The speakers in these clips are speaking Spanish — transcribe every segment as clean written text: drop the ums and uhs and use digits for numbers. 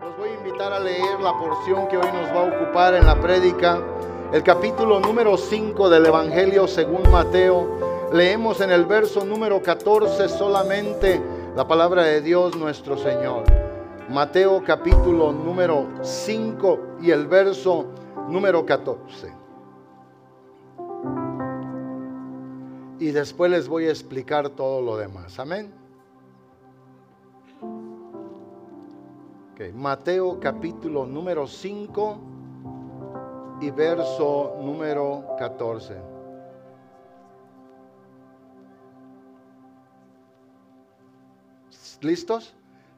Los voy a invitar a leer la porción que hoy nos va a ocupar en la prédica, el capítulo número 5 del Evangelio según Mateo. Leemos en el verso número 14 solamente la palabra de Dios nuestro Señor. Mateo capítulo número 5 y el verso número 14. Y después les voy a explicar todo lo demás. Amén. Mateo capítulo número 5 y verso número 14. ¿Listos?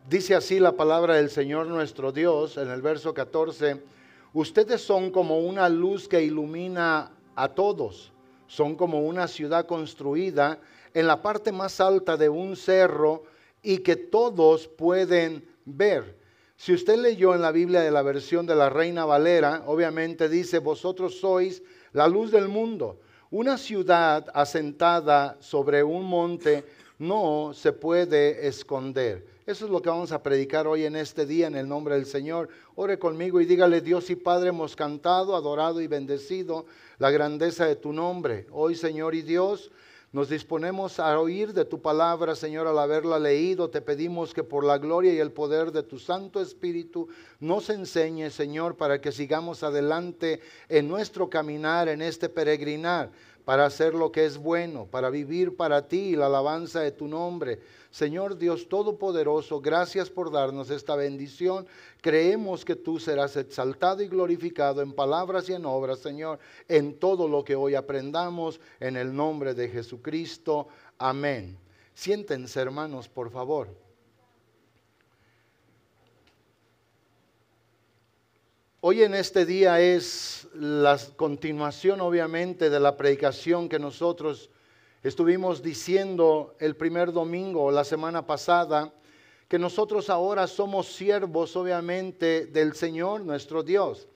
Dice así la palabra del Señor nuestro Dios en el verso 14. Ustedes son como una luz que ilumina a todos. Son como una ciudad construida en la parte más alta de un cerro y que todos pueden ver. Si usted leyó en la Biblia de la versión de la Reina Valera, obviamente dice, vosotros sois la luz del mundo. Una ciudad asentada sobre un monte no se puede esconder. Eso es lo que vamos a predicar hoy en este día en el nombre del Señor. Ore conmigo y dígale, Dios y Padre, hemos cantado, adorado y bendecido la grandeza de tu nombre. Hoy, Señor y Dios, nos disponemos a oír de tu palabra, Señor, al haberla leído. Te pedimos que por la gloria y el poder de tu Santo Espíritu nos enseñe, Señor, para que sigamos adelante en nuestro caminar, en este peregrinar, para hacer lo que es bueno, para vivir para ti y la alabanza de tu nombre. Señor Dios Todopoderoso, gracias por darnos esta bendición. Creemos que tú serás exaltado y glorificado en palabras y en obras, Señor, en todo lo que hoy aprendamos, en el nombre de Jesucristo. Amén. Siéntense, hermanos, por favor. Hoy en este día es la continuación, obviamente, de la predicación que nosotros estuvimos diciendo el primer domingo, la semana pasada, que nosotros ahora somos siervos, obviamente, del Señor nuestro Dios.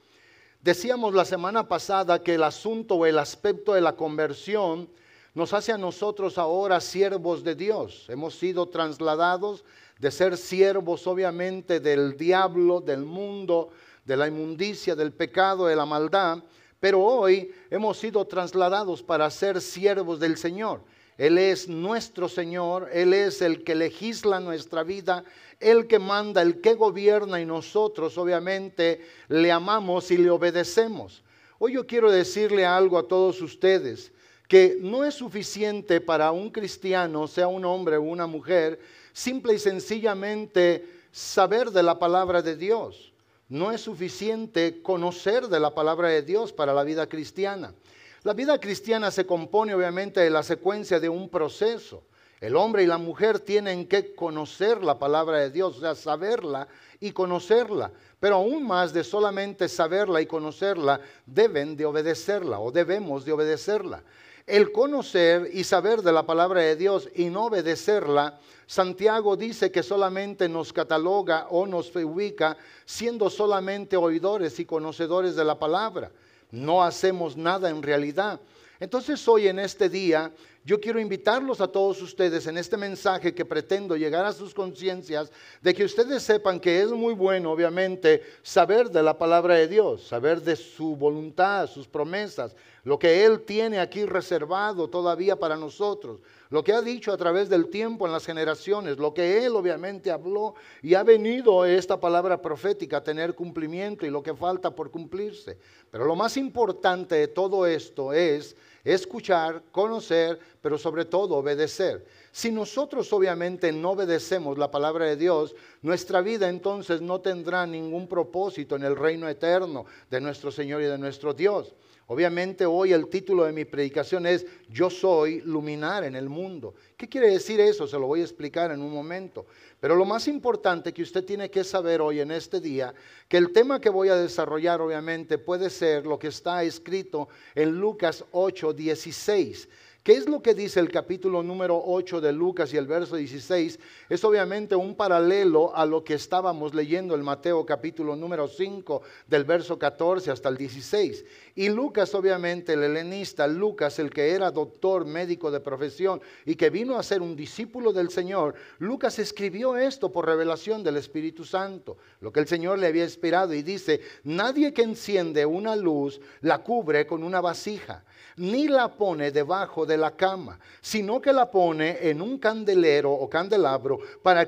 Decíamos la semana pasada que el asunto o el aspecto de la conversión nos hace a nosotros ahora siervos de Dios. Hemos sido trasladados de ser siervos, obviamente, del diablo, del mundo, de la inmundicia, del pecado, de la maldad. Pero hoy hemos sido trasladados para ser siervos del Señor. Él es nuestro Señor, Él es el que legisla nuestra vida, el que manda, el que gobierna y nosotros obviamente le amamos y le obedecemos. Hoy yo quiero decirle algo a todos ustedes, que no es suficiente para un cristiano, sea un hombre o una mujer, simple y sencillamente saber de la palabra de Dios. No es suficiente conocer de la palabra de Dios para la vida cristiana. La vida cristiana se compone obviamente de la secuencia de un proceso. El hombre y la mujer tienen que conocer la palabra de Dios, o sea, saberla y conocerla. Pero aún más de solamente saberla y conocerla, deben de obedecerla o debemos de obedecerla. El conocer y saber de la palabra de Dios y no obedecerla, Santiago dice que solamente nos cataloga o nos ubica siendo solamente oidores y conocedores de la palabra. No hacemos nada en realidad. Entonces hoy en este día yo quiero invitarlos a todos ustedes en este mensaje que pretendo llegar a sus conciencias de que ustedes sepan que es muy bueno obviamente saber de la palabra de Dios, saber de su voluntad, sus promesas, lo que Él tiene aquí reservado todavía para nosotros, lo que ha dicho a través del tiempo en las generaciones, lo que Él obviamente habló y ha venido esta palabra profética a tener cumplimiento y lo que falta por cumplirse. Pero lo más importante de todo esto es escuchar, conocer, pero sobre todo obedecer. Si nosotros obviamente no obedecemos la palabra de Dios, nuestra vida entonces no tendrá ningún propósito en el reino eterno de nuestro Señor y de nuestro Dios. Obviamente hoy el título de mi predicación es Yo soy luminar en el mundo. ¿Qué quiere decir eso? Se lo voy a explicar en un momento. Pero lo más importante que usted tiene que saber hoy en este día, que el tema que voy a desarrollar obviamente puede ser lo que está escrito en Lucas 8:16, ¿Qué es lo que dice el capítulo número 8 de Lucas y el verso 16? Es obviamente un paralelo a lo que estábamos leyendo en Mateo capítulo número 5 del verso 14 hasta el 16. Y Lucas, obviamente el helenista, Lucas, el que era doctor, médico de profesión y que vino a ser un discípulo del Señor, Lucas escribió esto por revelación del Espíritu Santo, lo que el Señor le había inspirado, y dice: nadie que enciende una luz la cubre con una vasija, ni la pone debajo de la cama, sino que la pone en un candelero o candelabro para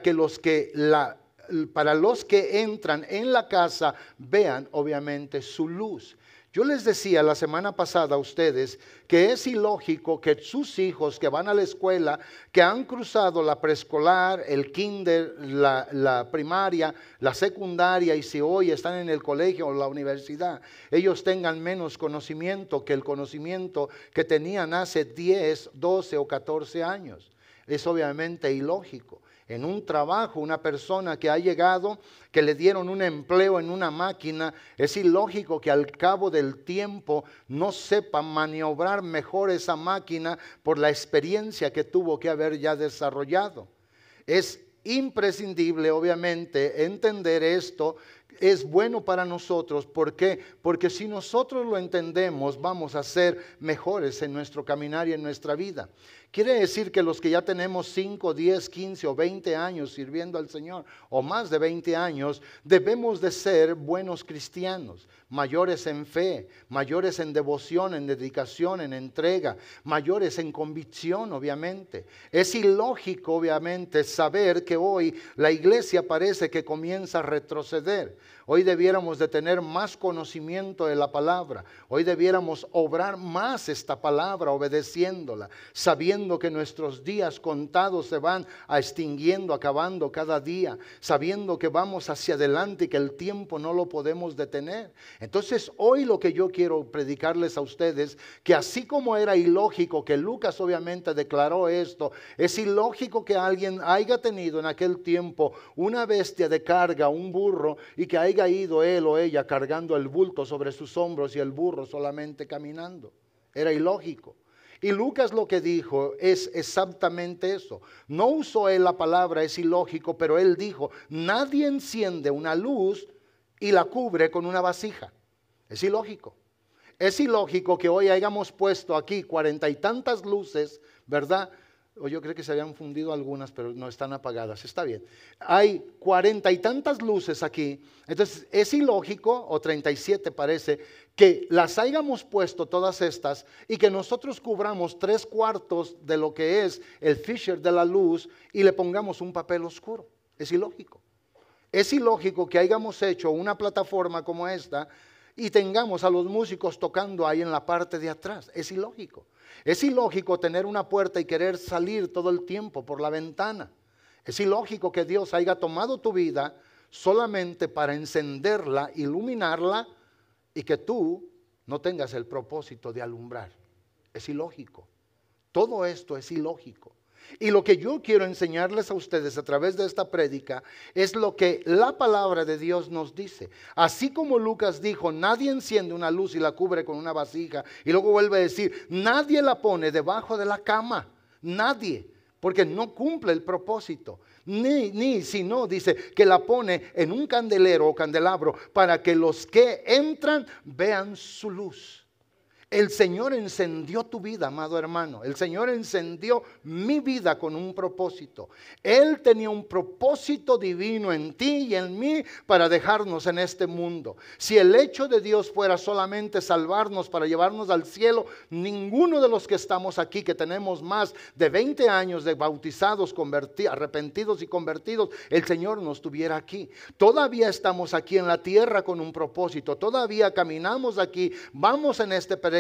los que entran en la casa vean obviamente su luz. Yo les decía la semana pasada a ustedes que es ilógico que sus hijos que van a la escuela, que han cruzado la preescolar, el kinder, la primaria, la secundaria, y si hoy están en el colegio o la universidad, ellos tengan menos conocimiento que el conocimiento que tenían hace 10, 12 o 14 años. Es obviamente ilógico. En un trabajo, una persona que ha llegado, que le dieron un empleo en una máquina, es ilógico que al cabo del tiempo no sepa maniobrar mejor esa máquina por la experiencia que tuvo que haber ya desarrollado. Es imprescindible, obviamente, entender esto. Es bueno para nosotros. ¿Por qué? Porque si nosotros lo entendemos, vamos a ser mejores en nuestro caminar y en nuestra vida. Quiere decir que los que ya tenemos 5, 10, 15 o 20 años sirviendo al Señor, o más de 20 años, debemos de ser buenos cristianos, mayores en fe, mayores en devoción, en dedicación, en entrega, mayores en convicción, obviamente. Es ilógico, obviamente, saber que hoy la iglesia parece que comienza a retroceder. Hoy debiéramos de tener más conocimiento de la palabra. Hoy debiéramos obrar más esta palabra, obedeciéndola, sabiendo que nuestros días contados se van extinguiendo, acabando cada día, sabiendo que vamos hacia adelante y que el tiempo no lo podemos detener. Entonces hoy lo que yo quiero predicarles a ustedes, que así como era ilógico que Lucas obviamente declaró esto, es ilógico que alguien haya tenido en aquel tiempo una bestia de carga, un burro, y que haya ido él o ella cargando el bulto sobre sus hombros y el burro solamente caminando. Era ilógico. Y Lucas lo que dijo es exactamente eso. No usó él la palabra es ilógico, pero él dijo: nadie enciende una luz y la cubre con una vasija. Es ilógico. Es ilógico que hoy hayamos puesto aquí 40 y tantas luces, ¿verdad? O yo creo que se habían fundido algunas, pero no están apagadas. Está bien. Hay 40 y tantas luces aquí. Entonces es ilógico, o 37 parece, que las hayamos puesto todas estas y que nosotros cubramos 3/4 de lo que es el Fisher de la luz y le pongamos un papel oscuro. Es ilógico. Es ilógico que hayamos hecho una plataforma como esta y tengamos a los músicos tocando ahí en la parte de atrás. Es ilógico. Es ilógico tener una puerta y querer salir todo el tiempo por la ventana. Es ilógico que Dios haya tomado tu vida solamente para encenderla, iluminarla, y que tú no tengas el propósito de alumbrar. Es ilógico. Todo esto es ilógico. Y lo que yo quiero enseñarles a ustedes a través de esta prédica es lo que la palabra de Dios nos dice. Así como Lucas dijo: nadie enciende una luz y la cubre con una vasija. Y luego vuelve a decir: nadie la pone debajo de la cama. Nadie. Porque no cumple el propósito. Ni si no, dice que la pone en un candelero o candelabro para que los que entran vean su luz. El Señor encendió tu vida, amado hermano. El Señor encendió mi vida con un propósito. Él tenía un propósito divino en ti y en mí para dejarnos en este mundo. Si el hecho de Dios fuera solamente salvarnos para llevarnos al cielo, ninguno de los que estamos aquí, que tenemos más de 20 años de bautizados, arrepentidos y convertidos, el Señor nos tuviera aquí. Todavía estamos aquí en la tierra con un propósito. Todavía caminamos aquí. Vamos en este peregrinaje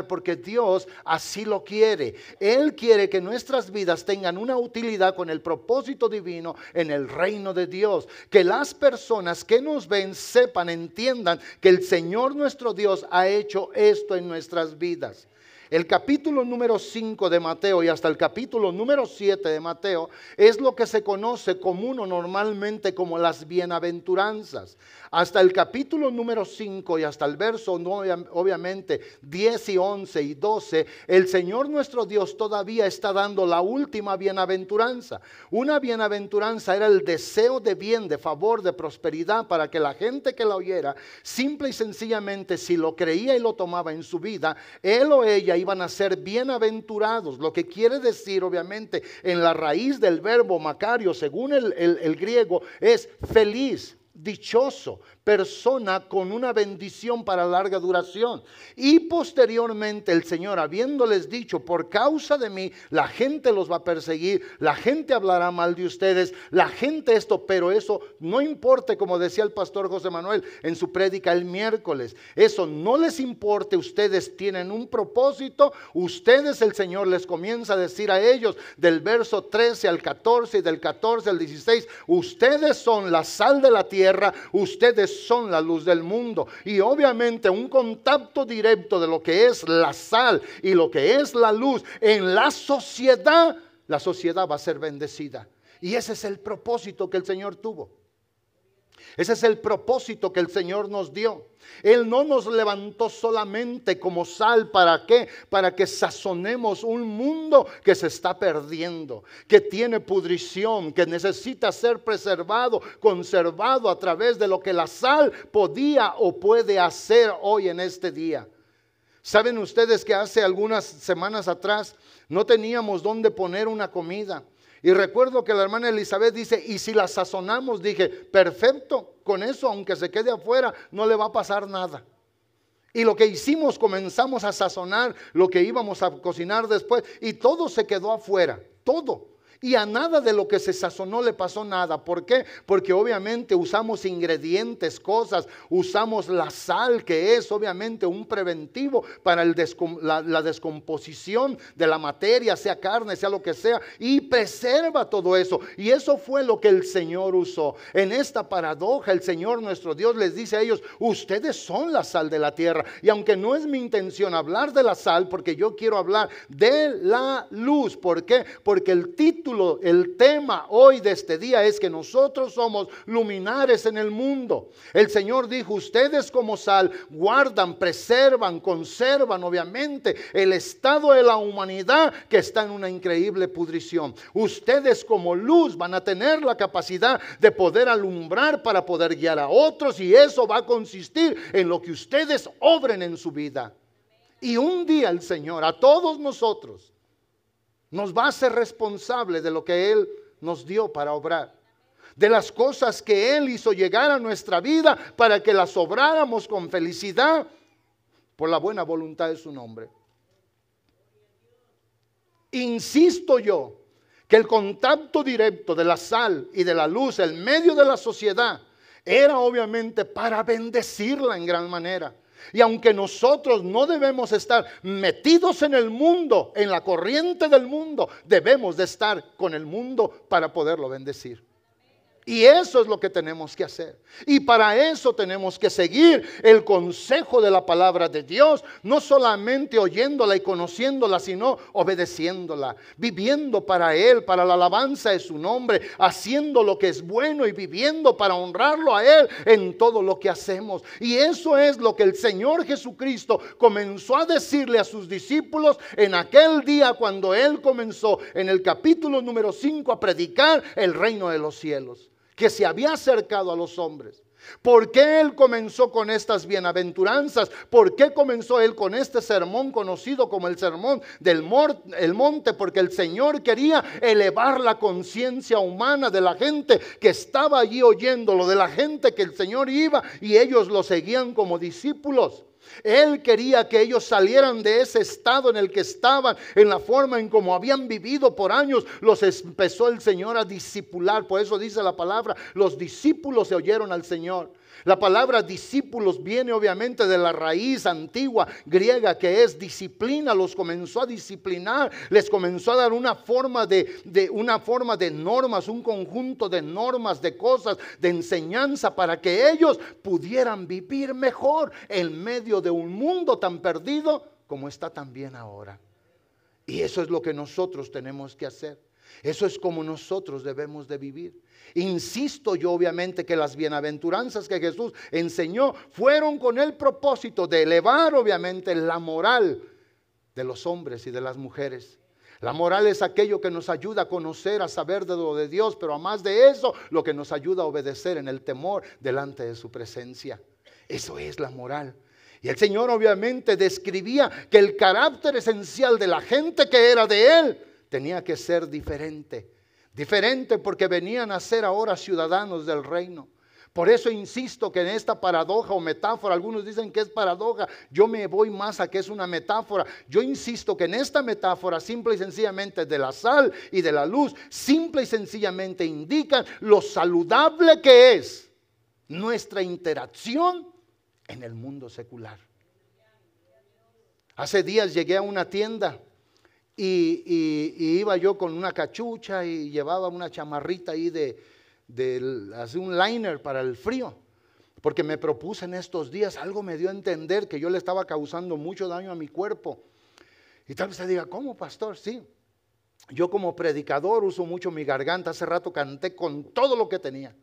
porque Dios así lo quiere. Él quiere que nuestras vidas tengan una utilidad con el propósito divino en el reino de Dios. Que las personas que nos ven sepan, entiendan que el Señor nuestro Dios ha hecho esto en nuestras vidas. El capítulo número 5 de Mateo y hasta el capítulo número 7 de Mateo es lo que se conoce normalmente como las bienaventuranzas. Hasta el capítulo número 5 y hasta el verso obviamente 10 y 11 y 12, el Señor nuestro Dios todavía está dando la última bienaventuranza. Una bienaventuranza era el deseo de bien, de favor, de prosperidad para que la gente que la oyera, simple y sencillamente, si lo creía y lo tomaba en su vida, él o ella iban a ser bienaventurados. Lo que quiere decir obviamente en la raíz del verbo Macario, según el griego, es feliz, dichoso, persona con una bendición para larga duración. Y posteriormente el Señor, habiéndoles dicho, por causa de mí la gente los va a perseguir, la gente hablará mal de ustedes, la gente esto, pero eso no importa, como decía el pastor José Manuel en su prédica el miércoles, eso no les importa. Ustedes tienen un propósito, ustedes, el Señor les comienza a decir a ellos del verso 13 al 14 y del 14 al 16, ustedes son la sal de la tierra, ustedes son la luz del mundo. Y obviamente un contacto directo de lo que es la sal y lo que es la luz en la sociedad va a ser bendecida. Y ese es el propósito que el Señor tuvo. Ese es el propósito que el Señor nos dio. Él no nos levantó solamente como sal. ¿Para qué? Para que sazonemos un mundo que se está perdiendo, que tiene pudrición, que necesita ser preservado, conservado a través de lo que la sal podía o puede hacer hoy en este día. ¿Saben ustedes que hace algunas semanas atrás no teníamos dónde poner una comida? Y recuerdo que la hermana Elizabeth dice, y si la sazonamos, dije, perfecto, con eso aunque se quede afuera no le va a pasar nada. Y lo que hicimos, comenzamos a sazonar lo que íbamos a cocinar después y todo se quedó afuera, todo. Y a nada de lo que se sazonó le pasó nada. ¿Por qué? Porque obviamente usamos ingredientes, cosas, usamos la sal, que es obviamente un preventivo para la descomposición de la materia, sea carne, sea lo que sea, y preserva todo eso. Y eso fue lo que el Señor usó. En esta paradoja el Señor nuestro Dios les dice a ellos, ustedes son la sal de la tierra. Y aunque no es mi intención hablar de la sal, porque yo quiero hablar de la luz. ¿Por qué? Porque el título, el tema hoy de este día es que nosotros somos luminares en el mundo. El Señor dijo, ustedes como sal guardan, preservan, conservan obviamente el estado de la humanidad que está en una increíble pudrición. Ustedes como luz van a tener la capacidad de poder alumbrar para poder guiar a otros, y eso va a consistir en lo que ustedes obren en su vida. Y un día el Señor a todos nosotros nos va a hacer responsable de lo que Él nos dio para obrar. De las cosas que Él hizo llegar a nuestra vida para que las obráramos con felicidad por la buena voluntad de su nombre. Insisto yo que el contacto directo de la sal y de la luz en medio de la sociedad era obviamente para bendecirla en gran manera. Y aunque nosotros no debemos estar metidos en el mundo, en la corriente del mundo, debemos de estar con el mundo para poderlo bendecir. Y eso es lo que tenemos que hacer. Y para eso tenemos que seguir el consejo de la palabra de Dios, no solamente oyéndola y conociéndola, sino obedeciéndola, viviendo para Él, para la alabanza de su nombre, haciendo lo que es bueno y viviendo para honrarlo a Él en todo lo que hacemos. Y eso es lo que el Señor Jesucristo comenzó a decirle a sus discípulos en aquel día cuando Él comenzó en el capítulo número 5 a predicar el reino de los cielos, que se había acercado a los hombres. ¿Por qué Él comenzó con estas bienaventuranzas? ¿Por qué comenzó Él con este sermón conocido como el sermón del monte? Porque el Señor quería elevar la conciencia humana de la gente que estaba allí oyéndolo, de la gente que el Señor iba y ellos lo seguían como discípulos. Él quería que ellos salieran de ese estado en el que estaban, en la forma en como habían vivido por años. Los empezó el Señor a discipular. Por eso dice la palabra, los discípulos se oyeron al Señor. La palabra discípulos viene obviamente de la raíz antigua griega que es disciplina. Los comenzó a disciplinar, les comenzó a dar una forma de normas, un conjunto de normas, de cosas, de enseñanza para que ellos pudieran vivir mejor en medio de un mundo tan perdido como está también ahora. Y eso es lo que nosotros tenemos que hacer. Eso es como nosotros debemos de vivir. Insisto yo obviamente que las bienaventuranzas que Jesús enseñó fueron con el propósito de elevar obviamente la moral de los hombres y de las mujeres. La moral es aquello que nos ayuda a conocer, a saber de lo de Dios, pero además de eso, lo que nos ayuda a obedecer en el temor delante de su presencia. Eso es la moral. Y el Señor obviamente describía que el carácter esencial de la gente que era de Él tenía que ser diferente. Diferente porque venían a ser ahora ciudadanos del reino. Por eso insisto que en esta paradoja o metáfora, algunos dicen que es paradoja, yo me voy más a que es una metáfora. Yo insisto que en esta metáfora simple y sencillamente de la sal y de la luz, simple y sencillamente indican lo saludable que es nuestra interacción en el mundo secular. Hace días llegué a una tienda y iba yo con una cachucha y llevaba una chamarrita ahí así un liner para el frío, porque me propuse en estos días, algo me dio a entender que yo le estaba causando mucho daño a mi cuerpo. Y tal vez se diga, ¿cómo, pastor? Sí, yo como predicador uso mucho mi garganta. Hace rato canté con todo lo que tenía.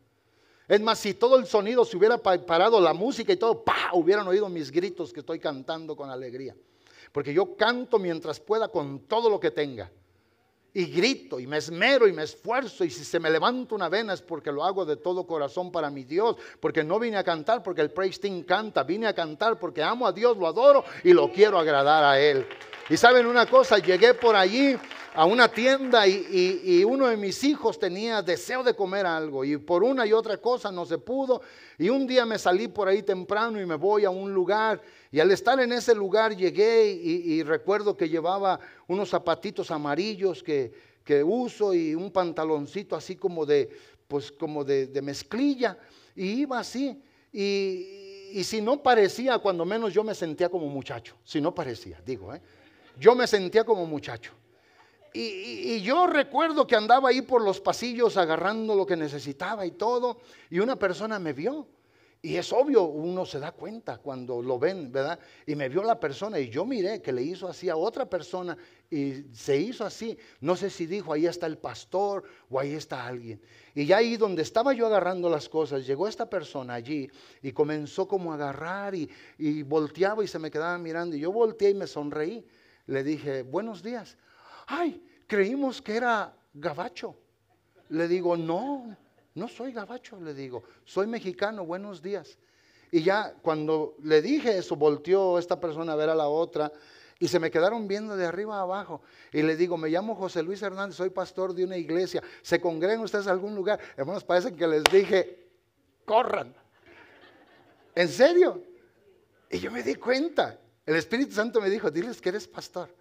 Es más, si todo el sonido se hubiera parado, la música y todo, ¡pah!, hubieran oído mis gritos que estoy cantando con alegría. Porque yo canto mientras pueda con todo lo que tenga. Y grito y me esmero y me esfuerzo, y si se me levanta una vena es porque lo hago de todo corazón para mi Dios, porque no vine a cantar porque el praise team canta, vine a cantar porque amo a Dios, lo adoro y lo quiero agradar a Él. Y saben una cosa, llegué por allí a una tienda y uno de mis hijos tenía deseo de comer algo y por una y otra cosa no se pudo, y un día me salí por ahí temprano y me voy a un lugar, y al estar en ese lugar llegué y recuerdo que llevaba unos zapatitos amarillos que uso y un pantaloncito así como de mezclilla, y iba así y si no parecía, cuando menos yo me sentía como muchacho, si no parecía, yo me sentía como muchacho. Y yo recuerdo que andaba ahí por los pasillos agarrando lo que necesitaba y todo, y una persona me vio. Y es obvio, uno se da cuenta cuando lo ven, ¿verdad? Y me vio la persona y yo miré que le hizo así a otra persona y se hizo así. No sé si dijo, ahí está el pastor o ahí está alguien. Y ya ahí donde estaba yo agarrando las cosas, llegó esta persona allí y comenzó como a agarrar y volteaba y se me quedaba mirando. Y yo volteé y me sonreí. Le dije, buenos días. Ay, creímos que era gabacho. Le digo, no soy gabacho, le digo, soy mexicano, buenos días. Y ya cuando le dije eso, volteó esta persona a ver a la otra y se me quedaron viendo de arriba a abajo. Y le digo, me llamo José Luis Hernández, soy pastor de una iglesia. ¿Se congregan ustedes a algún lugar? Hermanos, parece que les dije, corran. ¿En serio? Y yo me di cuenta. El Espíritu Santo me dijo, diles que eres pastor.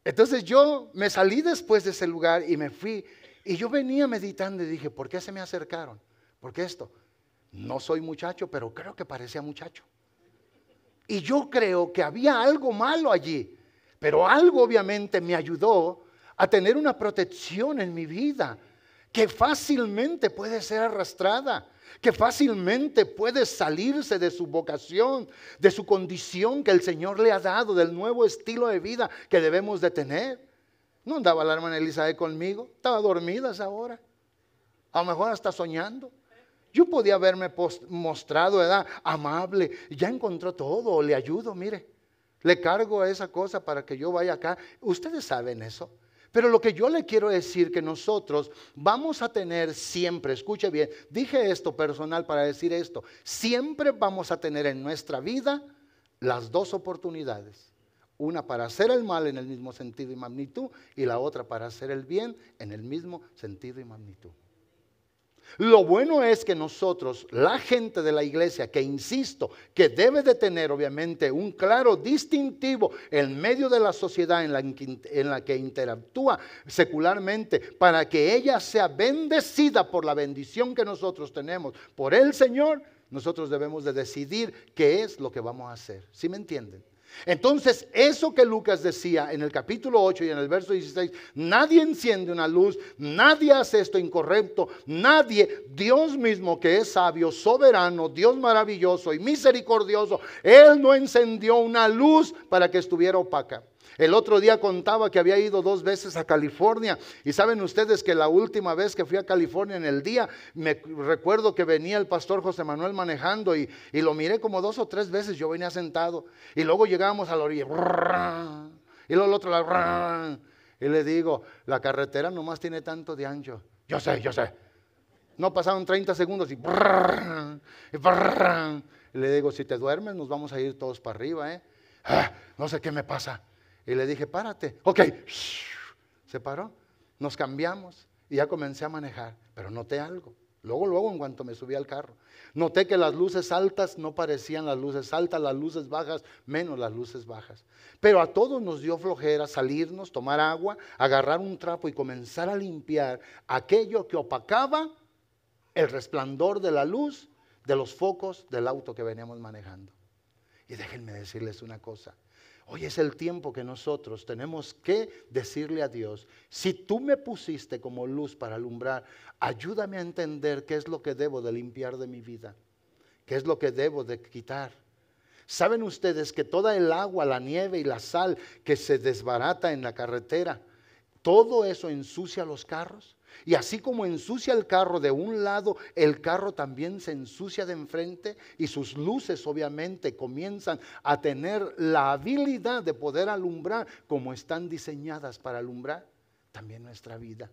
Entonces yo me salí después de ese lugar y me fui. Y yo venía meditando y dije, ¿por qué se me acercaron? ¿Por qué esto? No soy muchacho, pero creo que parecía muchacho. Y yo creo que había algo malo allí, pero algo obviamente me ayudó a tener una protección en mi vida que fácilmente puede ser arrastrada, que fácilmente puede salirse de su vocación, de su condición que el Señor le ha dado, del nuevo estilo de vida que debemos de tener. No andaba la hermana Elizabeth conmigo, estaba dormida a esa hora, a lo mejor hasta soñando. Yo podía haberme mostrado, ¿verdad?, amable, ya encontró todo, le ayudo, mire, le cargo a esa cosa para que yo vaya acá. Ustedes saben eso. Pero lo que yo le quiero decir que nosotros vamos a tener siempre, escuche bien, dije esto personal para decir esto, siempre vamos a tener en nuestra vida las dos oportunidades. Una para hacer el mal en el mismo sentido y magnitud y la otra para hacer el bien en el mismo sentido y magnitud. Lo bueno es que nosotros, la gente de la iglesia, que insisto, que debe de tener obviamente un claro distintivo en medio de la sociedad en la que interactúa secularmente, para que ella sea bendecida por la bendición que nosotros tenemos por el Señor, nosotros debemos de decidir qué es lo que vamos a hacer. ¿Sí me entienden? Entonces, eso que Lucas decía en el capítulo 8 y en el verso 16, nadie enciende una luz, nadie hace esto incorrecto, nadie, Dios mismo que es sabio, soberano, Dios maravilloso y misericordioso, Él no encendió una luz para que estuviera opaca. El otro día contaba que había ido 2 veces a California y saben ustedes que la última vez que fui a California en el día, me recuerdo que venía el pastor José Manuel manejando y lo miré como 2 o 3 veces, yo venía sentado y luego llegábamos a la orilla y luego el otro lado y le digo, la carretera nomás tiene tanto de ancho. Yo sé. No pasaron 30 segundos y le digo, si te duermes nos vamos a ir todos para arriba, no sé qué me pasa. Y le dije, párate. Ok, se paró, nos cambiamos y ya comencé a manejar. Pero noté algo, luego en cuanto me subí al carro, noté que las luces altas no parecían las luces altas, las luces bajas menos las luces bajas. Pero a todos nos dio flojera salirnos, tomar agua, agarrar un trapo y comenzar a limpiar aquello que opacaba el resplandor de la luz de los focos del auto que veníamos manejando. Y déjenme decirles una cosa. Hoy es el tiempo que nosotros tenemos que decirle a Dios, si tú me pusiste como luz para alumbrar, ayúdame a entender qué es lo que debo de limpiar de mi vida, qué es lo que debo de quitar. ¿Saben ustedes que toda el agua, la nieve y la sal que se desbarata en la carretera, todo eso ensucia los carros? Y así como ensucia el carro de un lado, el carro también se ensucia de enfrente y sus luces obviamente comienzan a tener la habilidad de poder alumbrar como están diseñadas para alumbrar también nuestra vida.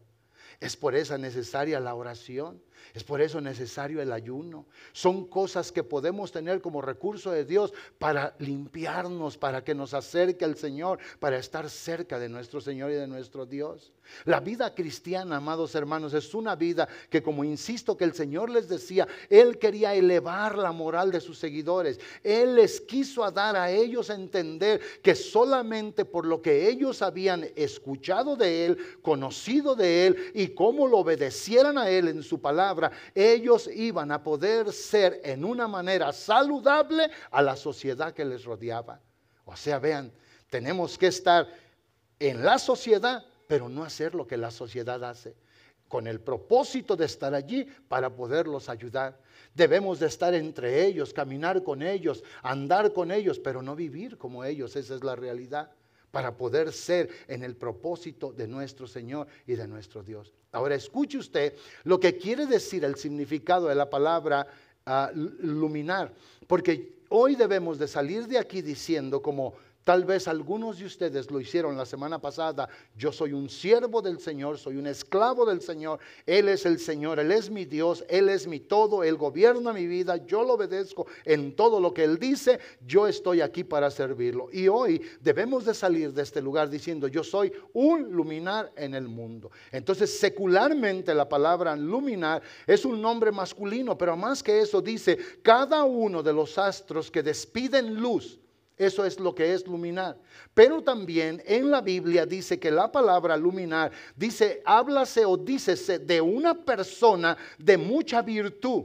Es por eso necesaria la oración, es por eso necesario el ayuno. Son cosas que podemos tener como recurso de Dios para limpiarnos, para que nos acerque al Señor, para estar cerca de nuestro Señor y de nuestro Dios. La vida cristiana, amados hermanos, es una vida que, como insisto que el Señor les decía, Él quería elevar la moral de sus seguidores. Él les quiso dar a ellos a entender que solamente por lo que ellos habían escuchado de Él, conocido de Él y cómo lo obedecieran a Él en su palabra, ellos iban a poder ser en una manera saludable a la sociedad que les rodeaba. O sea, vean, tenemos que estar en la sociedad, pero no hacer lo que la sociedad hace, con el propósito de estar allí para poderlos ayudar. Debemos de estar entre ellos, caminar con ellos, andar con ellos, pero no vivir como ellos, esa es la realidad, para poder ser en el propósito de nuestro Señor y de nuestro Dios. Ahora escuche usted lo que quiere decir el significado de la palabra luminar, porque hoy debemos de salir de aquí diciendo, como tal vez algunos de ustedes lo hicieron la semana pasada, yo soy un siervo del Señor, soy un esclavo del Señor, Él es el Señor, Él es mi Dios, Él es mi todo, Él gobierna mi vida, yo lo obedezco en todo lo que Él dice, yo estoy aquí para servirlo. Y hoy debemos de salir de este lugar diciendo, yo soy un luminar en el mundo. Entonces secularmente la palabra luminar es un nombre masculino, pero más que eso dice, cada uno de los astros que despiden luz, eso es lo que es luminar. Pero también en la Biblia dice que la palabra luminar dice, háblase o dícese de una persona de mucha virtud.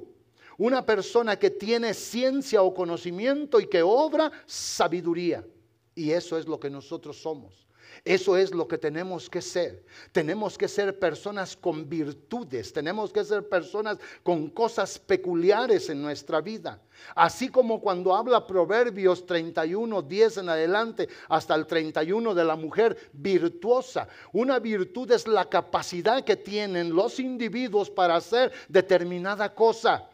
Una persona que tiene ciencia o conocimiento y que obra sabiduría. Y eso es lo que nosotros somos. Eso es lo que tenemos que ser. Tenemos que ser personas con virtudes. Tenemos que ser personas con cosas peculiares en nuestra vida. Así como cuando habla Proverbios 31, 10 en adelante hasta el 31 de la mujer virtuosa. Una virtud es la capacidad que tienen los individuos para hacer determinada cosa,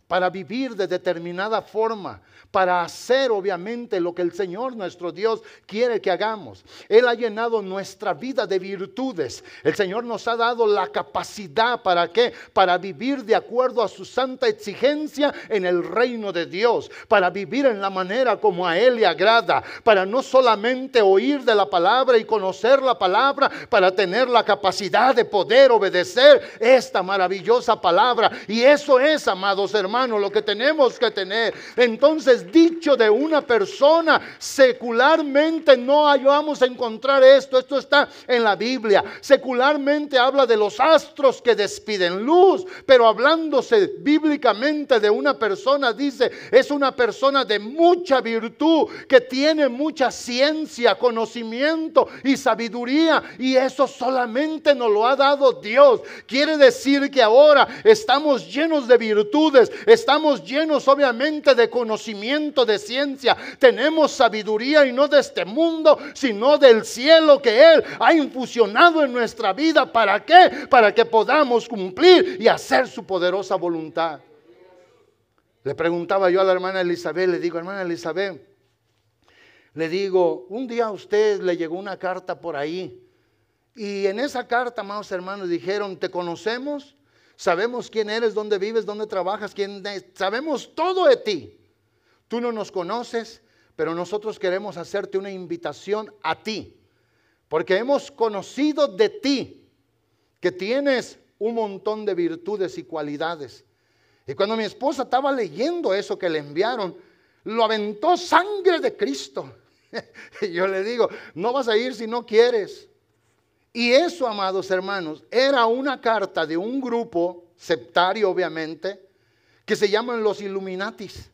para vivir de determinada forma, para hacer obviamente lo que el Señor nuestro Dios quiere que hagamos. Él ha llenado nuestra vida de virtudes. El Señor nos ha dado la capacidad, ¿para qué? Para vivir de acuerdo a su santa exigencia en el reino de Dios, para vivir en la manera como a Él le agrada, para no solamente oír de la palabra y conocer la palabra, para tener la capacidad de poder obedecer esta maravillosa palabra. Y eso es, amados hermanos, hermano, lo que tenemos que tener. Entonces, dicho de una persona, secularmente no vamos a encontrar esto. Esto está en la Biblia. Secularmente habla de los astros que despiden luz, pero hablándose bíblicamente de una persona, dice, es una persona de mucha virtud, que tiene mucha ciencia, conocimiento y sabiduría, y eso solamente nos lo ha dado Dios. Quiere decir que ahora estamos llenos de virtudes, estamos llenos obviamente de conocimiento, de ciencia, tenemos sabiduría, y no de este mundo, sino del cielo, que Él ha infusionado en nuestra vida. ¿Para qué? Para que podamos cumplir y hacer su poderosa voluntad. Le preguntaba yo a la hermana Elizabeth, le digo, hermana Elizabeth, le digo, un día a usted le llegó una carta por ahí, y en esa carta, amados hermanos, dijeron, te conocemos, sabemos quién eres, dónde vives, dónde trabajas, sabemos todo de ti. Tú no nos conoces, pero nosotros queremos hacerte una invitación a ti, porque hemos conocido de ti que tienes un montón de virtudes y cualidades. Y cuando mi esposa estaba leyendo eso que le enviaron, lo aventó sangre de Cristo. Y yo le digo, no vas a ir si no quieres. Y eso, amados hermanos, era una carta de un grupo sectario, obviamente, que se llaman los Illuminatis.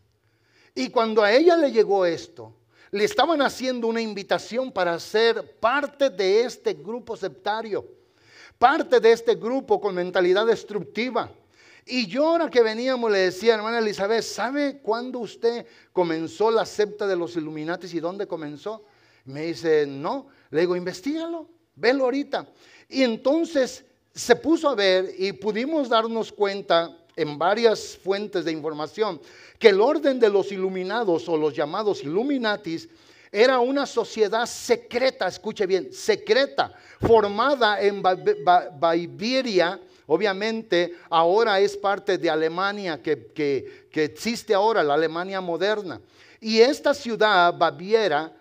Y cuando a ella le llegó esto, le estaban haciendo una invitación para ser parte de este grupo sectario, parte de este grupo con mentalidad destructiva. Y yo, ahora que veníamos, le decía, hermana Elizabeth, ¿sabe cuándo usted comenzó la secta de los Illuminatis y dónde comenzó? Me dice, no. Le digo, investígalo, velo ahorita. Y entonces se puso a ver y pudimos darnos cuenta en varias fuentes de información que el orden de los iluminados, o los llamados Illuminatis, era una sociedad secreta, escuche bien, secreta, formada en Baviera. Obviamente ahora es parte de Alemania, que existe ahora, la Alemania moderna. Y esta ciudad, Baviera,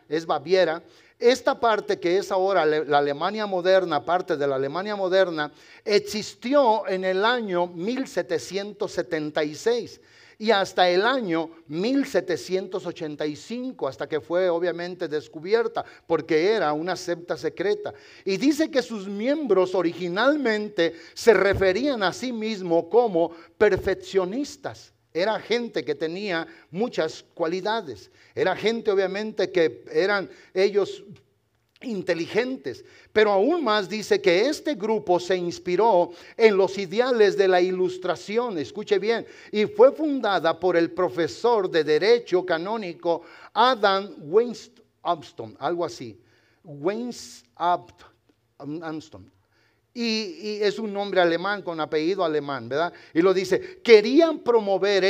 esta parte que es ahora la Alemania moderna, parte de la Alemania moderna, existió en el año 1776 y hasta el año 1785, hasta que fue obviamente descubierta, porque era una secta secreta. Y dice que sus miembros originalmente se referían a sí mismos como perfeccionistas. Era gente que tenía muchas cualidades. Era gente obviamente que eran ellos inteligentes. Pero aún más dice que este grupo se inspiró en los ideales de la Ilustración. Escuche bien. Y fue fundada por el profesor de Derecho Canónico Adam Weishaupt, algo así. Weishaupt. Y es un nombre alemán con apellido alemán, ¿verdad? Y lo dice, querían promover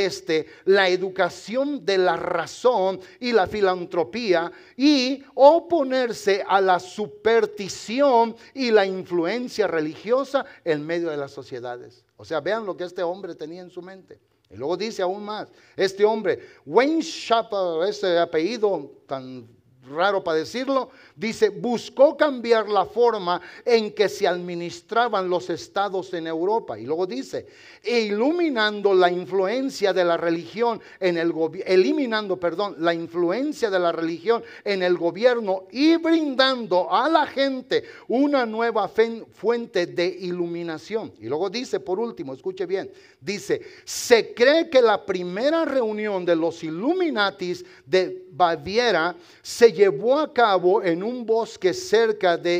la educación de la razón y la filantropía, y oponerse a la superstición y la influencia religiosa en medio de las sociedades. O sea, vean lo que este hombre tenía en su mente. Y luego dice aún más, este hombre, Weishaupt, ese apellido tan raro para decirlo, dice, buscó cambiar la forma en que se administraban los estados en Europa. Y luego dice, eliminando la influencia de la religión en el la influencia de la religión en el gobierno, y brindando a la gente una nueva fuente de iluminación. Y luego dice, por último, escuche bien, dice, se cree que la primera reunión de los Illuminatis de Baviera se llevó a cabo en un bosque cerca de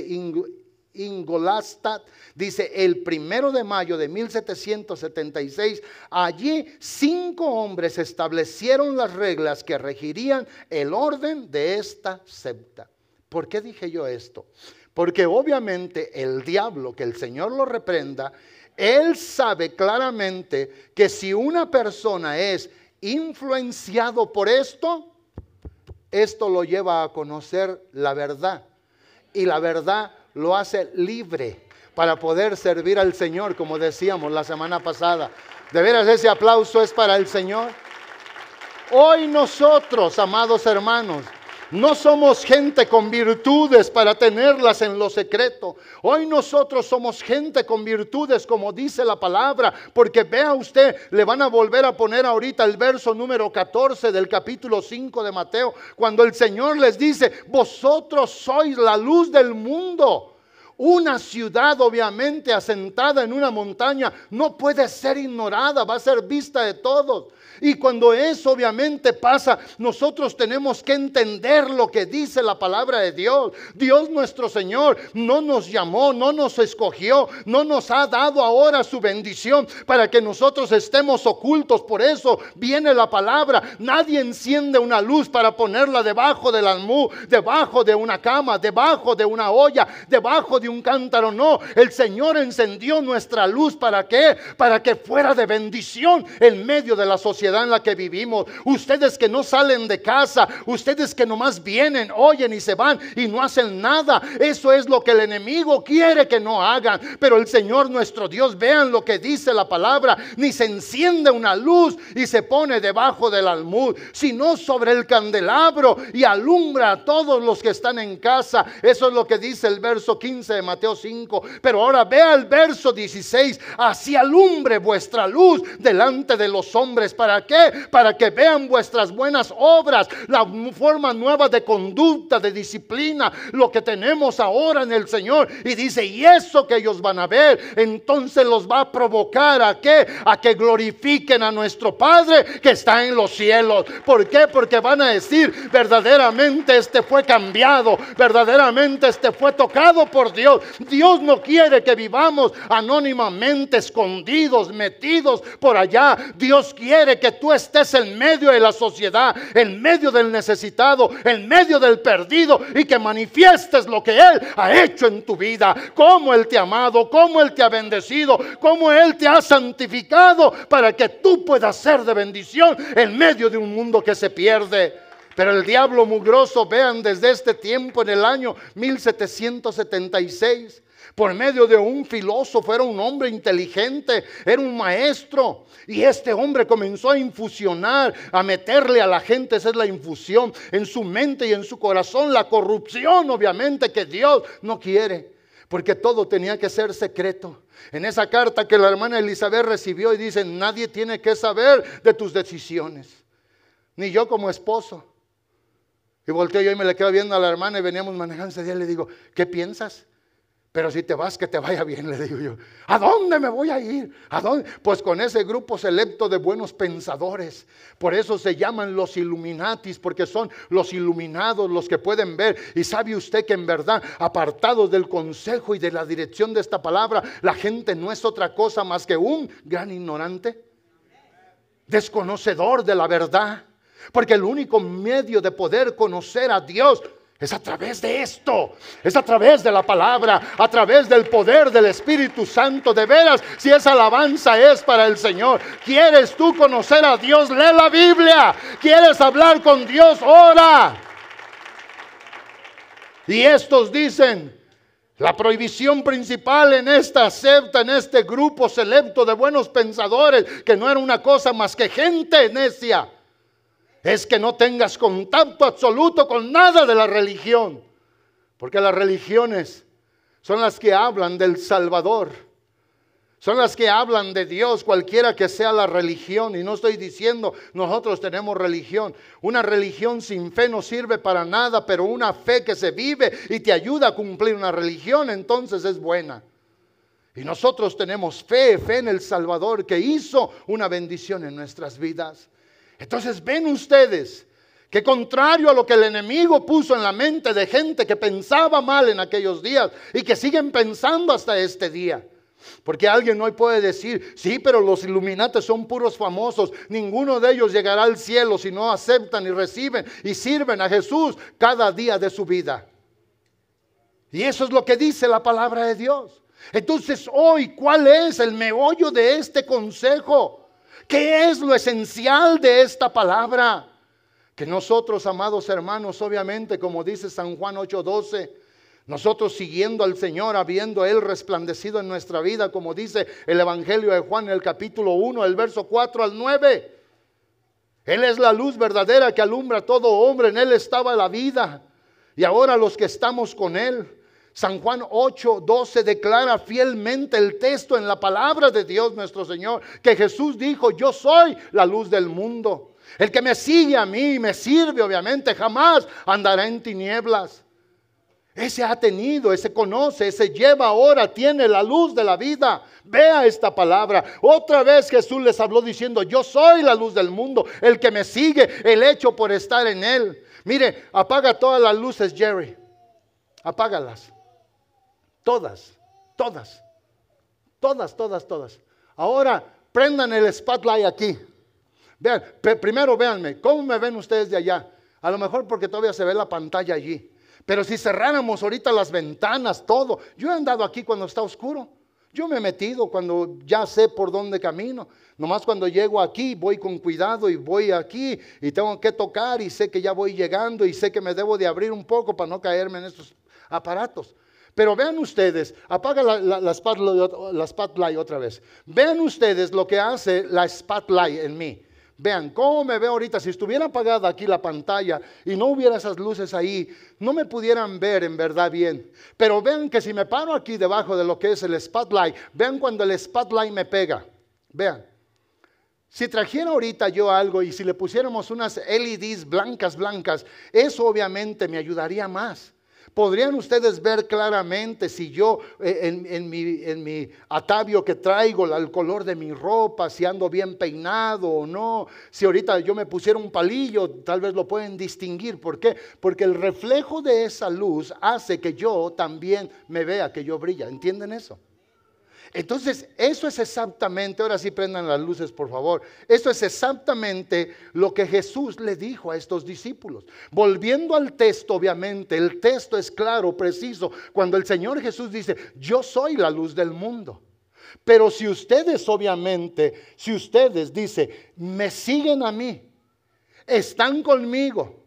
Ingolstadt. Dice, el 1 de mayo de 1776, allí 5 hombres establecieron las reglas que regirían el orden de esta secta. ¿Por qué dije yo esto? Porque obviamente el diablo, que el Señor lo reprenda, él sabe claramente que si una persona es influenciado por esto lo lleva a conocer la verdad, y la verdad lo hace libre para poder servir al Señor, como decíamos la semana pasada. De veras, ese aplauso es para el Señor. Hoy nosotros, amados hermanos, No somos gente con virtudes para tenerlas en lo secreto. Hoy nosotros somos gente con virtudes, como dice la palabra. Porque vea usted, le van a volver a poner ahorita el verso número 14 del capítulo 5 de Mateo, cuando el Señor les dice: vosotros sois la luz del mundo. Una ciudad obviamente asentada en una montaña no puede ser ignorada, va a ser vista de todos. Y cuando eso obviamente pasa, nosotros tenemos que entender lo que dice la palabra de Dios. Dios nuestro Señor no nos llamó, no nos escogió, no nos ha dado ahora su bendición para que nosotros estemos ocultos. Por eso viene la palabra: nadie enciende una luz para ponerla debajo del almud, debajo de una cama, debajo de una olla, debajo de un cántaro. No, el Señor encendió nuestra luz. ¿Para qué? Para que fuera de bendición en medio de la sociedad en la que vivimos. Ustedes que no salen de casa, ustedes que nomás vienen, oyen y se van y no hacen nada, eso es lo que el enemigo quiere que no hagan. Pero el Señor nuestro Dios, vean lo que dice la palabra: ni se enciende una luz y se pone debajo del almud, sino sobre el candelabro y alumbra a todos los que están en casa. Eso es lo que dice el verso 15 de Mateo 5. Pero ahora vea el verso 16: así alumbre vuestra luz delante de los hombres. ¿Para qué? Para que vean vuestras buenas obras, la forma nueva de conducta, de disciplina, lo que tenemos ahora en el Señor. Y dice: y eso que ellos van a ver, entonces los va a provocar ¿a qué? A que glorifiquen a nuestro Padre que está en los cielos. ¿Por qué? Porque van a decir: verdaderamente este fue cambiado, verdaderamente este fue tocado por Dios. Dios no quiere que vivamos anónimamente, escondidos, metidos por allá. Dios quiere que tú estés en medio de la sociedad, en medio del necesitado, en medio del perdido, y que manifiestes lo que Él ha hecho en tu vida, cómo Él te ha amado, cómo Él te ha bendecido, cómo Él te ha santificado, para que tú puedas ser de bendición en medio de un mundo que se pierde. Pero el diablo mugroso, vean, desde este tiempo, en el año 1776, por medio de un filósofo, era un hombre inteligente, era un maestro, y este hombre comenzó a infusionar, a meterle a la gente, esa es la infusión, en su mente y en su corazón, la corrupción obviamente que Dios no quiere, porque todo tenía que ser secreto. En esa carta que la hermana Elizabeth recibió, y dice: nadie tiene que saber de tus decisiones, ni yo como esposo. Y volteo yo y me le quedo viendo a la hermana, y veníamos manejando ese día, y le digo: ¿qué piensas? Pero si te vas, que te vaya bien, le digo yo. ¿A dónde me voy a ir? ¿A dónde? Pues con ese grupo selecto de buenos pensadores. Por eso se llaman los Illuminatis, porque son los iluminados los que pueden ver. Y sabe usted que en verdad, apartados del consejo y de la dirección de esta palabra, la gente no es otra cosa más que un gran ignorante, desconocedor de la verdad. Porque el único medio de poder conocer a Dios es a través de esto, es a través de la palabra, a través del poder del Espíritu Santo. De veras, si esa alabanza es para el Señor. ¿Quieres tú conocer a Dios? Lee la Biblia. ¿Quieres hablar con Dios? Ora. Y estos dicen: la prohibición principal en esta secta, en este grupo selecto de buenos pensadores, que no era una cosa más que gente necia, es que no tengas contacto absoluto con nada de la religión. Porque las religiones son las que hablan del Salvador, son las que hablan de Dios, cualquiera que sea la religión. Y no estoy diciendo nosotros tenemos religión. Una religión sin fe no sirve para nada, pero una fe que se vive y te ayuda a cumplir una religión, entonces es buena. Y nosotros tenemos fe en el Salvador, que hizo una bendición en nuestras vidas. Entonces ven ustedes que, contrario a lo que el enemigo puso en la mente de gente que pensaba mal en aquellos días y que siguen pensando hasta este día. Porque alguien hoy puede decir: sí, pero los Illuminates son puros famosos, ninguno de ellos llegará al cielo si no aceptan y reciben y sirven a Jesús cada día de su vida. Y eso es lo que dice la palabra de Dios. Entonces hoy, ¿cuál es el meollo de este consejo? ¿Qué es lo esencial de esta palabra? Que nosotros, amados hermanos, obviamente, como dice San Juan 8:12, nosotros siguiendo al Señor, habiendo Él resplandecido en nuestra vida, como dice el Evangelio de Juan en el capítulo 1, el verso 4 al 9. Él es la luz verdadera que alumbra a todo hombre. En Él estaba la vida. Y ahora los que estamos con Él. San Juan 8:12 declara fielmente el texto en la palabra de Dios nuestro Señor, que Jesús dijo: yo soy la luz del mundo. El que me sigue a mí y me sirve, obviamente, jamás andará en tinieblas. Ese ha tenido, ese conoce, ese lleva ahora, tiene la luz de la vida. Vea esta palabra. Otra vez Jesús les habló diciendo: yo soy la luz del mundo. El que me sigue, el hecho por estar en Él. Mire, apaga todas las luces, Jerry. Apágalas. Todas. Ahora prendan el spotlight aquí. Vean, primero véanme, ¿cómo me ven ustedes de allá? A lo mejor porque todavía se ve la pantalla allí. Pero si cerráramos ahorita las ventanas, todo. Yo he andado aquí cuando está oscuro. Yo me he metido cuando ya sé por dónde camino. Nomás cuando llego aquí voy con cuidado y voy aquí y tengo que tocar y sé que ya voy llegando y sé que me debo de abrir un poco para no caerme en estos aparatos. Pero vean ustedes, apaga la spotlight otra vez. Vean ustedes lo que hace la spotlight en mí. Vean cómo me veo ahorita. Si estuviera apagada aquí la pantalla y no hubiera esas luces ahí, no me pudieran ver en verdad bien. Pero vean que si me paro aquí debajo de lo que es el spotlight, vean cuando el spotlight me pega. Vean. Si trajera ahorita yo algo y si le pusiéramos unas LEDs blancas, eso obviamente me ayudaría más. Podrían ustedes ver claramente si yo en mi atavío que traigo, el color de mi ropa, si ando bien peinado o no. Si ahorita yo me pusiera un palillo, tal vez lo pueden distinguir. ¿Por qué? Porque el reflejo de esa luz hace que yo también me vea que yo brilla. ¿Entienden eso? Entonces, eso es exactamente, ahora sí prendan las luces por favor, eso es exactamente lo que Jesús le dijo a estos discípulos. Volviendo al texto, obviamente, el texto es claro, preciso, cuando el Señor Jesús dice: yo soy la luz del mundo. Pero si ustedes, obviamente, si ustedes, dice, me siguen a mí, están conmigo,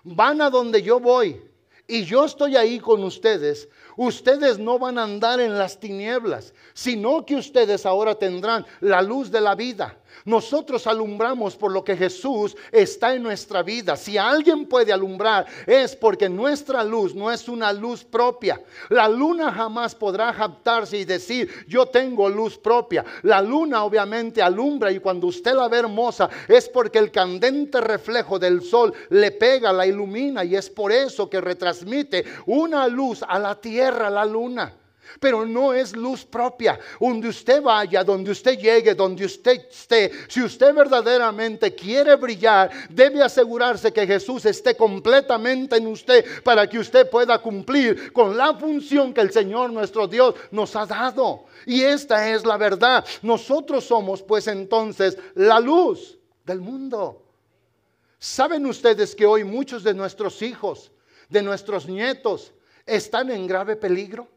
van a donde yo voy, y yo estoy ahí con ustedes, ustedes no van a andar en las tinieblas, sino que ustedes ahora tendrán la luz de la vida. Nosotros alumbramos por lo que Jesús está en nuestra vida. Si alguien puede alumbrar es porque nuestra luz no es una luz propia. La luna jamás podrá jactarse y decir: yo tengo luz propia. La luna obviamente alumbra, y cuando usted la ve hermosa es porque el candente reflejo del sol le pega, la ilumina, y es por eso que retransmite una luz a la tierra, la luna. Pero no es luz propia. Donde usted vaya, donde usted llegue, donde usted esté, si usted verdaderamente quiere brillar, debe asegurarse que Jesús esté completamente en usted para que usted pueda cumplir con la función que el Señor nuestro Dios nos ha dado. Y esta es la verdad. Nosotros somos pues entonces la luz del mundo. ¿Saben ustedes que hoy muchos de nuestros hijos, de nuestros nietos, están en grave peligro?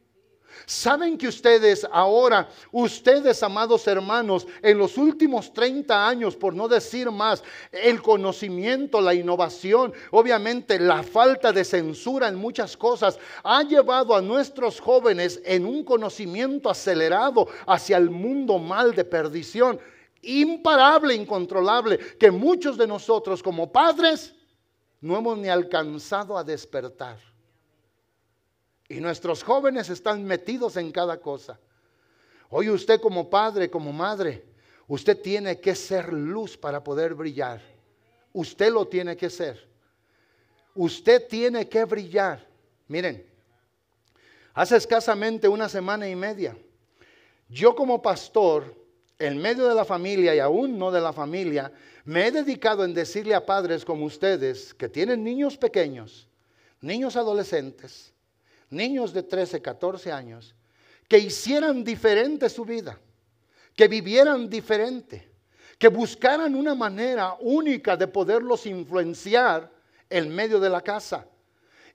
¿Saben que ustedes ahora, ustedes amados hermanos, en los últimos 30 años, por no decir más, el conocimiento, la innovación, obviamente la falta de censura en muchas cosas, ha llevado a nuestros jóvenes en un conocimiento acelerado hacia el mundo mal de perdición, imparable, incontrolable, que muchos de nosotros como padres no hemos ni alcanzado a despertar? Y nuestros jóvenes están metidos en cada cosa. Hoy usted como padre, como madre, usted tiene que ser luz para poder brillar. Usted lo tiene que ser. Usted tiene que brillar. Miren, hace escasamente una semana y media, yo como pastor, en medio de la familia y aún no de la familia, me he dedicado en decirle a padres como ustedes que tienen niños pequeños, niños adolescentes, niños de 13, 14 años, que hicieran diferente su vida, que vivieran diferente, que buscaran una manera única de poderlos influenciar en medio de la casa.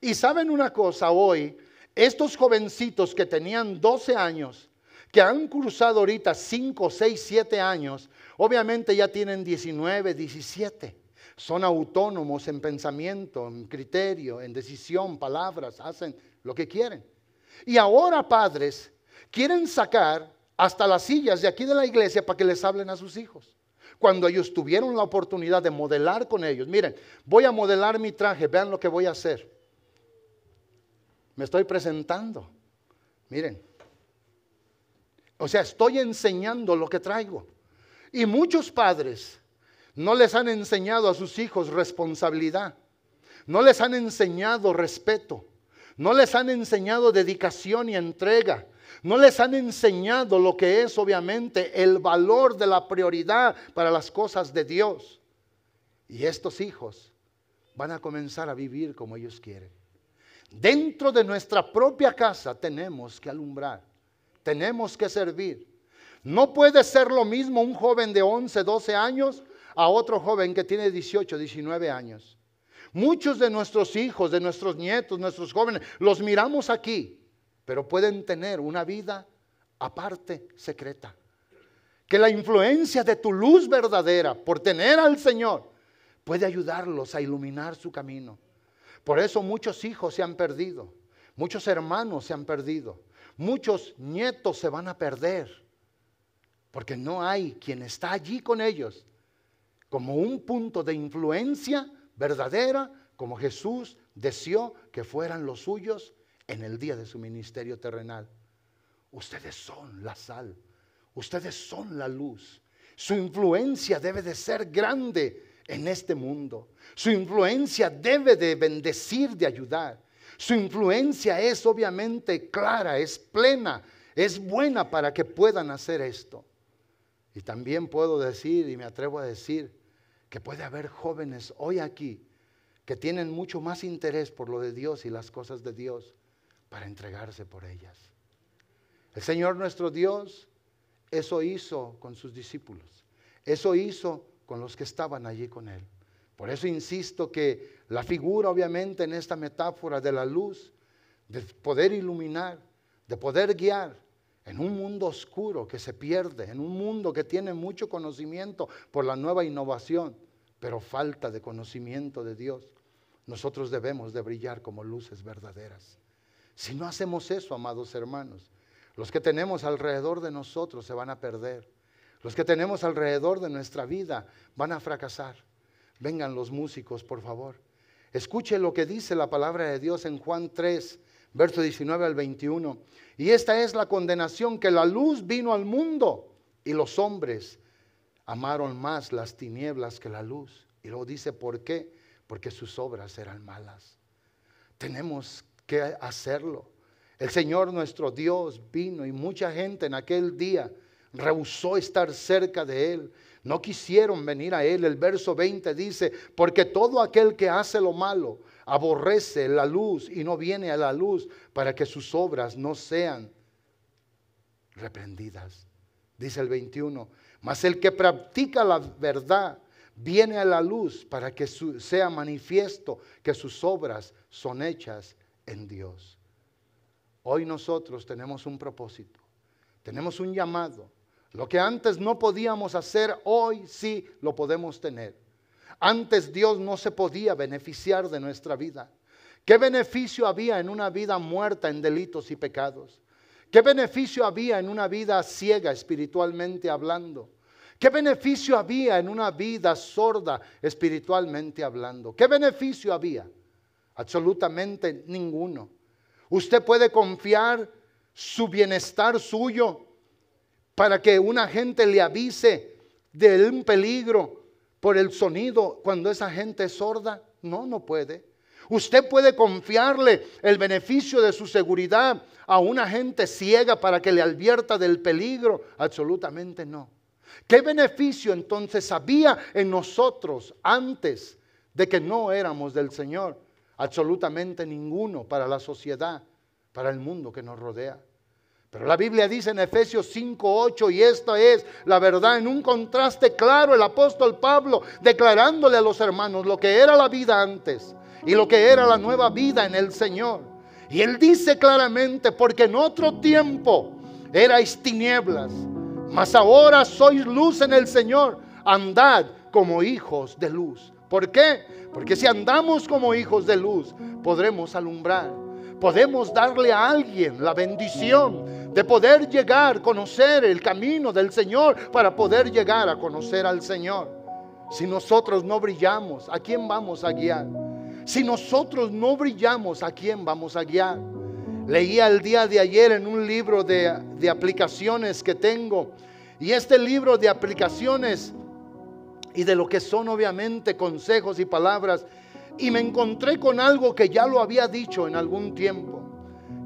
Y saben una cosa, hoy, estos jovencitos que tenían 12 años, que han cruzado ahorita 5, 6, 7 años, obviamente ya tienen 19, 17. Son autónomos en pensamiento, en criterio, en decisión, palabras, hacen lo que quieren. Y ahora padres quieren sacar hasta las sillas de aquí de la iglesia para que les hablen a sus hijos. cuando ellos tuvieron la oportunidad de modelar con ellos. Miren, voy a modelar mi traje, vean lo que voy a hacer. Me estoy presentando. Miren. O sea, estoy enseñando lo que traigo. Y muchos padres no les han enseñado a sus hijos responsabilidad. No les han enseñado respeto. No les han enseñado dedicación y entrega. No les han enseñado lo que es obviamente el valor de la prioridad para las cosas de Dios. Y estos hijos van a comenzar a vivir como ellos quieren. Dentro de nuestra propia casa tenemos que alumbrar. Tenemos que servir. No puede ser lo mismo un joven de 11, 12 años a otro joven que tiene 18, 19 años. Muchos de nuestros hijos, de nuestros nietos, nuestros jóvenes, los miramos aquí, pero pueden tener una vida aparte, secreta. Que la influencia de tu luz verdadera, por tener al Señor, puede ayudarlos a iluminar su camino. Por eso muchos hijos se han perdido, muchos hermanos se han perdido, muchos nietos se van a perder, porque no hay quien está allí con ellos como un punto de influencia verdadera, como Jesús deseó que fueran los suyos en el día de su ministerio terrenal. Ustedes son la sal, ustedes son la luz. Su influencia debe de ser grande en este mundo. Su influencia debe de bendecir, de ayudar. Su influencia es obviamente clara, es plena, es buena para que puedan hacer esto. Y también puedo decir, y me atrevo a decir, que puede haber jóvenes hoy aquí que tienen mucho más interés por lo de Dios y las cosas de Dios para entregarse por ellas. El Señor nuestro Dios eso hizo con sus discípulos. Eso hizo con los que estaban allí con Él. Por eso insisto que la figura obviamente en esta metáfora de la luz, de poder iluminar, de poder guiar en un mundo oscuro que se pierde, en un mundo que tiene mucho conocimiento por la nueva innovación, pero falta de conocimiento de Dios. Nosotros debemos de brillar como luces verdaderas. Si no hacemos eso, amados hermanos, los que tenemos alrededor de nosotros se van a perder. Los que tenemos alrededor de nuestra vida van a fracasar. Vengan los músicos, por favor. Escuche lo que dice la palabra de Dios en Juan 3, verso 19 al 21. Y esta es la condenación, que la luz vino al mundo y los hombres amaron más las tinieblas que la luz. Y luego dice, ¿por qué? Porque sus obras eran malas. Tenemos que hacerlo. El Señor nuestro Dios vino y mucha gente en aquel día rehusó estar cerca de Él. No quisieron venir a Él. El verso 20 dice, porque todo aquel que hace lo malo aborrece la luz y no viene a la luz para que sus obras no sean reprendidas. Dice el 21, mas el que practica la verdad viene a la luz para que sea manifiesto que sus obras son hechas en Dios. Hoy nosotros tenemos un propósito, tenemos un llamado. Lo que antes no podíamos hacer, hoy sí lo podemos tener. Antes Dios no se podía beneficiar de nuestra vida. ¿Qué beneficio había en una vida muerta en delitos y pecados? ¿Qué beneficio había en una vida ciega espiritualmente hablando? ¿Qué beneficio había en una vida sorda espiritualmente hablando? ¿Qué beneficio había? Absolutamente ninguno. Usted puede confiar su bienestar suyo para que una gente le avise de un peligro por el sonido cuando esa gente es sorda. No, no puede. Usted puede confiarle el beneficio de su seguridad a una gente ciega para que le advierta del peligro. Absolutamente no. ¿Qué beneficio entonces había en nosotros antes de que no éramos del Señor? Absolutamente ninguno para la sociedad, para el mundo que nos rodea. Pero la Biblia dice en Efesios 5:8, y esta es la verdad, en un contraste claro, el apóstol Pablo declarándole a los hermanos lo que era la vida antes y lo que era la nueva vida en el Señor. Y él dice claramente, porque en otro tiempo erais tinieblas, mas ahora sois luz en el Señor, andad como hijos de luz. ¿Por qué? Porque si andamos como hijos de luz, podremos alumbrar. Podemos darle a alguien la bendición de poder llegar a conocer el camino del Señor para poder llegar a conocer al Señor. Si nosotros no brillamos, ¿a quién vamos a guiar? Si nosotros no brillamos, ¿a quién vamos a guiar? Leía el día de ayer en un libro de aplicaciones que tengo. Y este libro de aplicaciones y de lo que son obviamente consejos y palabras. Y me encontré con algo que ya lo había dicho en algún tiempo.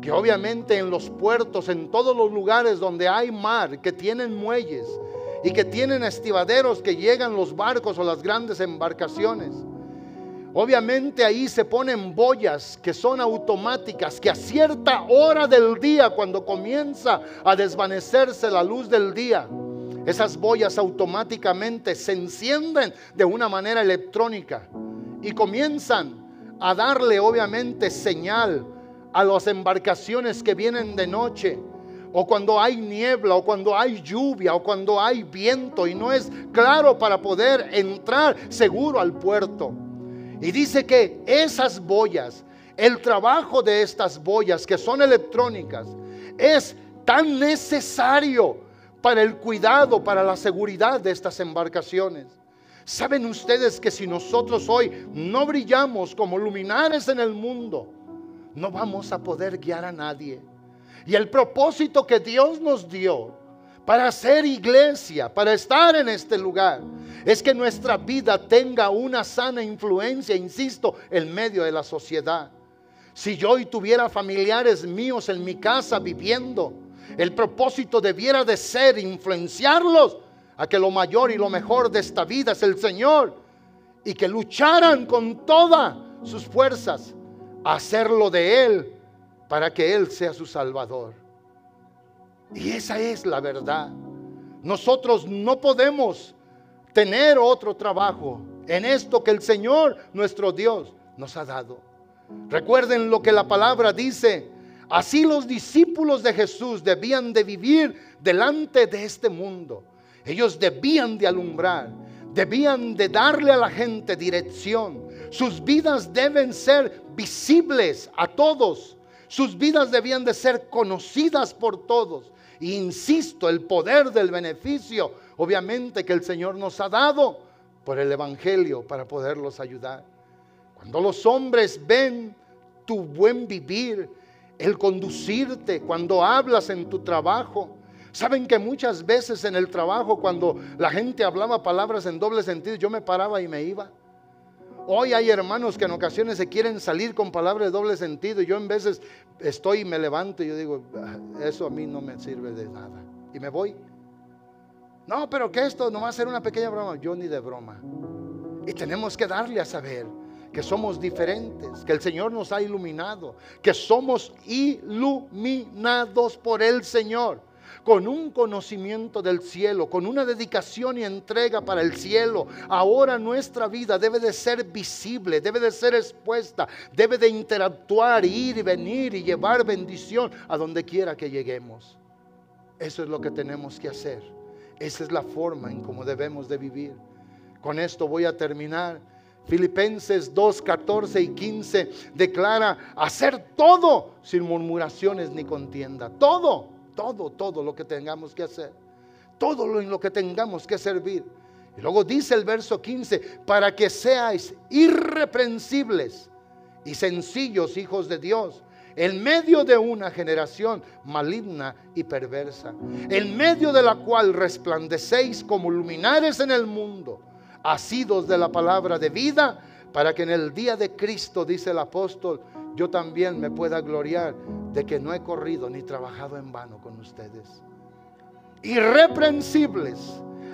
Que obviamente en los puertos, en todos los lugares donde hay mar, que tienen muelles y que tienen estivaderos que llegan los barcos o las grandes embarcaciones. Obviamente ahí se ponen boyas que son automáticas, que a cierta hora del día, cuando comienza a desvanecerse la luz del día, esas boyas automáticamente se encienden de una manera electrónica y comienzan a darle obviamente señal a las embarcaciones que vienen de noche, o cuando hay niebla, o cuando hay lluvia, o cuando hay viento y no es claro para poder entrar seguro al puerto. Y dice que esas boyas, el trabajo de estas boyas que son electrónicas, es tan necesario para el cuidado, para la seguridad de estas embarcaciones. ¿Saben ustedes que si nosotros hoy no brillamos como luminares en el mundo, no vamos a poder guiar a nadie? Y el propósito que Dios nos dio para hacer iglesia, para estar en este lugar, es que nuestra vida tenga una sana influencia, insisto, en medio de la sociedad. Si yo hoy tuviera familiares míos en mi casa viviendo, el propósito debiera de ser influenciarlos a que lo mayor y lo mejor de esta vida es el Señor, y que lucharan con todas sus fuerzas a hacerlo de Él, para que Él sea su Salvador. Y esa es la verdad. Nosotros no podemos tener otro trabajo en esto que el Señor nuestro Dios nos ha dado. Recuerden lo que la palabra dice. Así los discípulos de Jesús debían de vivir delante de este mundo. Ellos debían de alumbrar, debían de darle a la gente dirección. Sus vidas deben ser visibles a todos. Sus vidas debían de ser conocidas por todos. E insisto, el poder del beneficio, obviamente, que el Señor nos ha dado por el Evangelio para poderlos ayudar. Cuando los hombres ven tu buen vivir, el conducirte, cuando hablas en tu trabajo. Saben que muchas veces en el trabajo, cuando la gente hablaba palabras en doble sentido, yo me paraba y me iba. Hoy hay hermanos que en ocasiones se quieren salir con palabras de doble sentido, y yo en veces estoy y me levanto y yo digo, eso a mí no me sirve de nada, y me voy. No, pero que esto no va a ser una pequeña broma. Yo ni de broma. Y tenemos que darle a saber que somos diferentes, que el Señor nos ha iluminado, que somos iluminados por el Señor, con un conocimiento del cielo, con una dedicación y entrega para el cielo. Ahora nuestra vida debe de ser visible, debe de ser expuesta, debe de interactuar, ir y venir y llevar bendición a donde quiera que lleguemos. Eso es lo que tenemos que hacer. Esa es la forma en cómo debemos de vivir. Con esto voy a terminar. Filipenses 2, 14 y 15 declara hacer todo sin murmuraciones ni contienda. Todo lo que tengamos que hacer, todo en lo que tengamos que servir. Y luego dice el verso 15, para que seáis irreprensibles y sencillos hijos de Dios, en medio de una generación maligna y perversa, en medio de la cual resplandecéis como luminares en el mundo, asidos de la palabra de vida, para que en el día de Cristo, dice el apóstol, yo también me pueda gloriar de que no he corrido ni trabajado en vano con ustedes. Irreprensibles,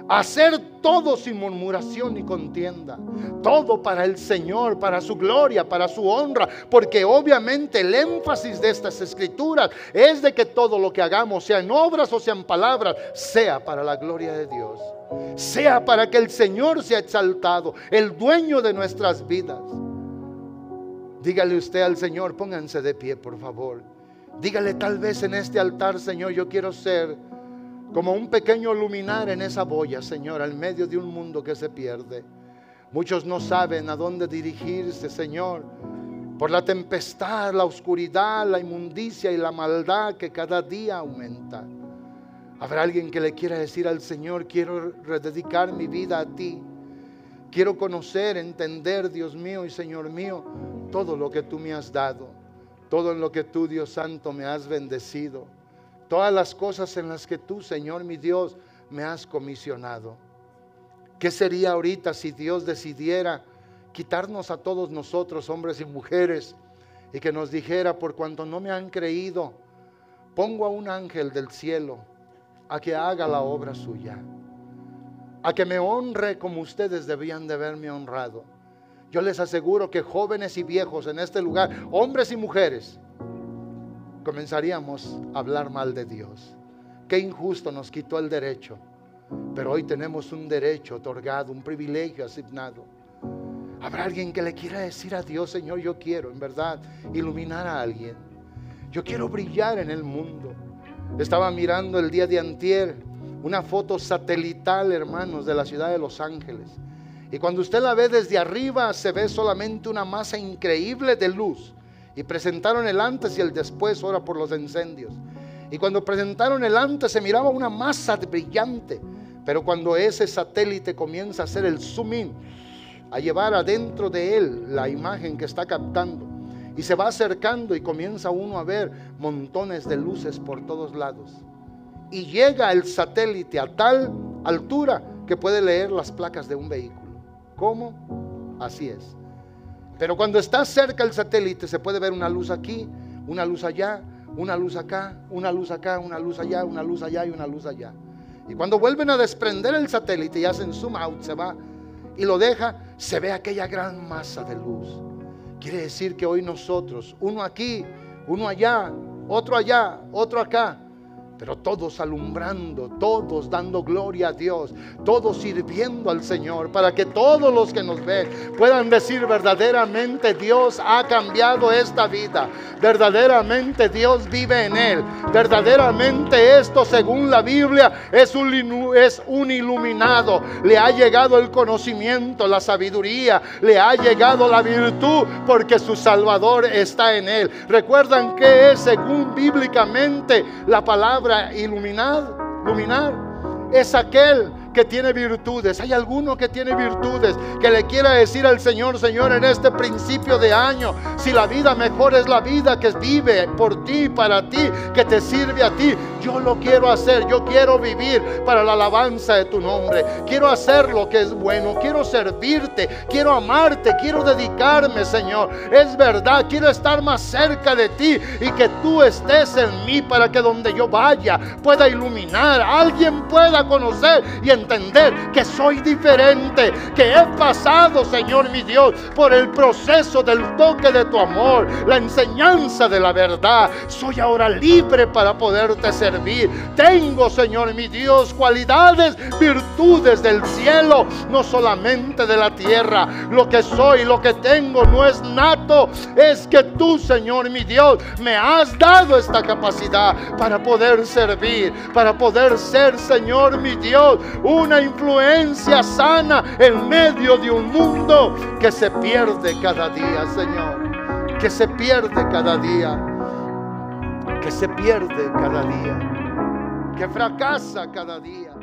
hacer todo sin murmuración ni contienda, todo para el Señor, para su gloria, para su honra, porque obviamente el énfasis de estas escrituras es de que todo lo que hagamos, sea en obras o sea en palabras, sea para la gloria de Dios, sea para que el Señor sea exaltado, el dueño de nuestras vidas. Dígale usted al Señor, pónganse de pie por favor. Dígale tal vez en este altar, Señor, yo quiero ser como un pequeño luminar en esa boya, Señor, al medio de un mundo que se pierde. Muchos no saben a dónde dirigirse, Señor, por la tempestad, la oscuridad, la inmundicia y la maldad que cada día aumenta. Habrá alguien que le quiera decir al Señor: quiero rededicar mi vida a ti. Quiero conocer, entender, Dios mío y Señor mío, todo lo que tú me has dado, todo en lo que tú, Dios Santo, me has bendecido, todas las cosas en las que tú, Señor mi Dios, me has comisionado. ¿Qué sería ahorita si Dios decidiera quitarnos a todos nosotros, hombres y mujeres, y que nos dijera: por cuanto no me han creído, pongo a un ángel del cielo a que haga la obra suya, a que me honre como ustedes debían de haberme honrado? Yo les aseguro que jóvenes y viejos en este lugar, hombres y mujeres, comenzaríamos a hablar mal de Dios. Qué injusto, nos quitó el derecho, pero hoy tenemos un derecho otorgado, un privilegio asignado. Habrá alguien que le quiera decir a Dios: Señor, yo quiero en verdad iluminar a alguien, yo quiero brillar en el mundo. Estaba mirando el día de antier una foto satelital, hermanos, de la ciudad de Los Ángeles, y cuando usted la ve desde arriba se ve solamente una masa increíble de luz. Y presentaron el antes y el después ahora por los incendios, y cuando presentaron el antes se miraba una masa brillante, pero cuando ese satélite comienza a hacer el zoom in, a llevar adentro de él la imagen que está captando, y se va acercando y comienza uno a ver montones de luces por todos lados, y llega el satélite a tal altura que puede leer las placas de un vehículo. ¿Cómo? Así es. Pero cuando está cerca el satélite se puede ver una luz aquí, una luz allá, una luz acá, una luz acá, una luz allá, una luz allá y una luz allá. Y cuando vuelven a desprender el satélite y hacen zoom out, se va y lo deja, se ve aquella gran masa de luz. Quiere decir que hoy nosotros, uno aquí, uno allá, otro acá, pero todos alumbrando, todos dando gloria a Dios, todos sirviendo al Señor, para que todos los que nos ven puedan decir: verdaderamente Dios ha cambiado esta vida, verdaderamente Dios vive en él, verdaderamente esto, según la Biblia, es un iluminado. Le ha llegado el conocimiento, la sabiduría, le ha llegado la virtud, porque su Salvador está en él. ¿Recuerdan qué es, según bíblicamente, la palabra iluminar? Es aquel que tiene virtudes. Hay alguno que tiene virtudes, que le quiera decir al Señor: Señor, en este principio de año, si la vida mejor es la vida que vive por ti, para ti, que te sirve a ti, yo lo quiero hacer. Yo quiero vivir para la alabanza de tu nombre. Quiero hacer lo que es bueno, quiero servirte, quiero amarte, quiero dedicarme, Señor. Es verdad, quiero estar más cerca de ti y que tú estés en mí, para que donde yo vaya pueda iluminar, alguien pueda conocer y entender que soy diferente, que he pasado, Señor mi Dios, por el proceso del toque de tu amor, la enseñanza de la verdad. Soy ahora libre para poderte servir. Tengo, Señor mi Dios, cualidades, virtudes del cielo, no solamente de la tierra. Lo que soy, lo que tengo no es nato, es que tú, Señor mi Dios, me has dado esta capacidad para poder servir, para poder ser, Señor mi Dios, una influencia sana en medio de un mundo que se pierde cada día, Señor, que se pierde cada día, que se pierde cada día, que fracasa cada día.